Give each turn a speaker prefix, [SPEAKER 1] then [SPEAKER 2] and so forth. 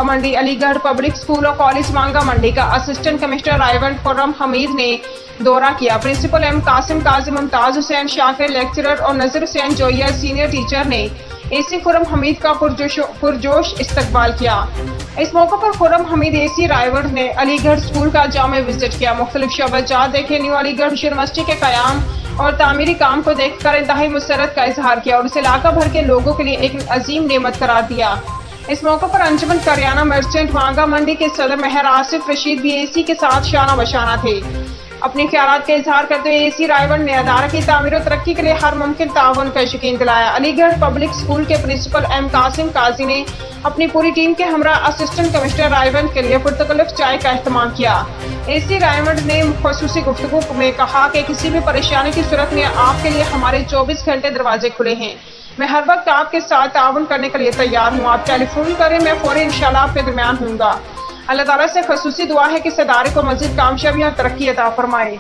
[SPEAKER 1] मंडी Aligarh public school और college मांगा मंडी का असिस्टेंट कमिश्नर रायवंड खुर्रम हमीद ने दौरा किया। प्रिंसिपल एम कासिम काजी, मुमताज हुसैन शाकिर लेक्चरर और नजर हुसैन जोया सीनियर टीचर ने एसी खुर्रम हमीद का पुरजोश इस्तकबाल किया। इस मौके पर खुर्रम हमीद एसी रायवंड ने अलीगढ़ स्कूल का जामे विजिट किया। मुख्तलिफ शोबाजात देखे। न्यू अलीगढ़ यूनिवर्सिटी के कयाम और तामीरी काम को देखकर इंतहाई मुसरत का इजहार किया और इसे इलाका भर के लोगों के लिए एक अजीम नेमत करार दिया। इस मौके पर अंजुमन करियाना मर्चेंट मांगा मंडी के सदर मेहर आसिफ रशीद भी एसी के साथ शाना बशाना थे। अपने ख्यालात का इजहार करते हुए एसी रायवंड ने अदारा की तामीर और तरक्की के लिए हर मुमकिन ताउन का यकीन दिलाया। अलीगढ़ पब्लिक स्कूल के प्रिंसिपल एम कासिम काजी ने अपनी पूरी टीम के हमरा असिस्टेंट कमिश्नर रायवंड के लिए पुरतकल्लुफ चाय का एहतमाम किया। एसी रायवंड ने खुसूसी गुफ्तगू में कहा कि किसी भी परेशानी की सूरत में आपके लिए हमारे 24 घंटे दरवाजे खुले हैं। मैं हर वक्त आपके साथ ताउन करने के लिए तैयार हूँ। आप टेलीफोन करें, मैं फौरी इंशाल्लाह आपके दरमियान हूँगा। अल्लाह ताला से खुसूसी दुआ है कि इस इदारे को मज़ीद कामयाबी और तरक्की अता फरमाए।